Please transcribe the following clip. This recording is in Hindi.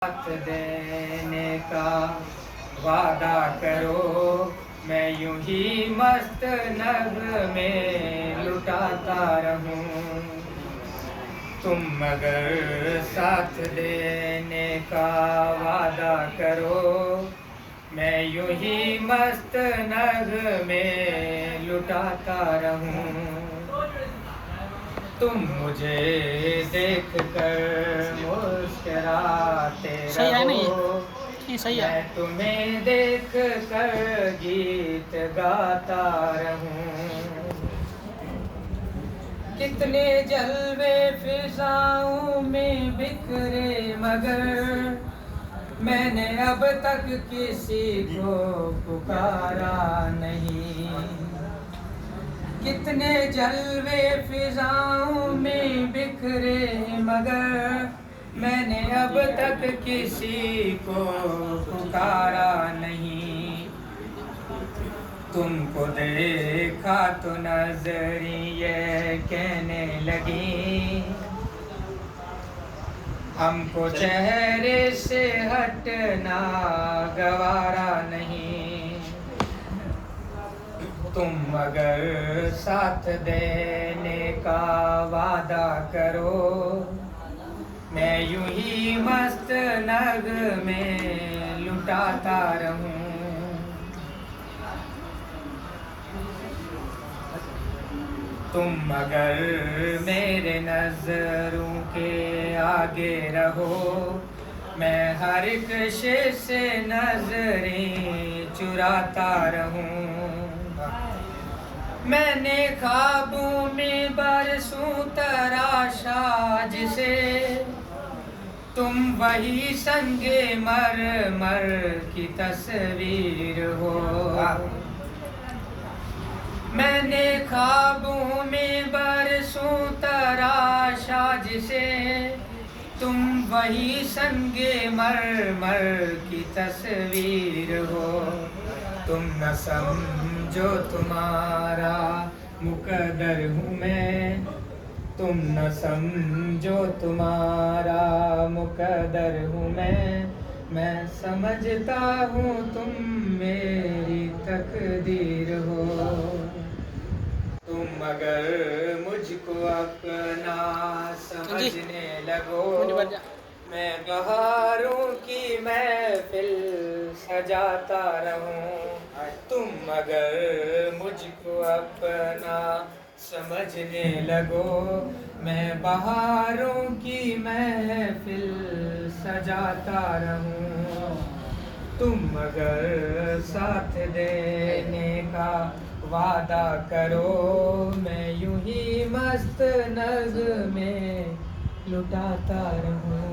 साथ देने का वादा करो, मैं यूं ही मस्त नग में लुटाता रहूं। तुम मगर साथ देने का वादा करो, मैं यूं ही मस्त नग में लुटाता रहूं। तुम मुझे देख कर मुस्कुराते रहो, मैं तुम्हें देख कर गीत गाता रहूं। कितने जलवे फिजाओं में बिखरे मगर मैंने अब तक किसी को पुकारा नहीं। कितने जलवे फिजाओं में बिखरे मगर मैंने अब तक किसी को पुकारा नहीं। तुमको देखा तो नजरी ये कहने लगी, हमको चेहरे से हटना गवारा नहीं। तुम अगर साथ देने का वादा करो, मैं यूं ही मस्त नग में लुटाता रहूं। तुम अगर मेरे नजरों के आगे रहो, मैं हर एक शे से नजरें चुराता रहूं। मैंने ख्वाबों में बरसों तराशा जिसे, तुम वही संगे मर मर की तस्वीर हो। मैंने ख्वाबों में बरसों तराशा जिसे, तुम वही संगे मर मर की तस्वीर हो। तुम न समझो तुम्हारा मुकद्दर हूँ मैं, तुम न समझो तुम्हारा मुकद्दर हूँ मैं समझता हूँ तुम मेरी तकदीर हो। तुम अगर मुझको अपना समझने लगो, मैं बहारों की महफिल सजाता रहूं। तुम अगर मुझको अपना समझने लगो, मैं बहारों की महफिल सजाता रहूं। तुम अगर साथ देने का वादा करो, मैं यूं ही मस्त नग में लुटाता रहूं।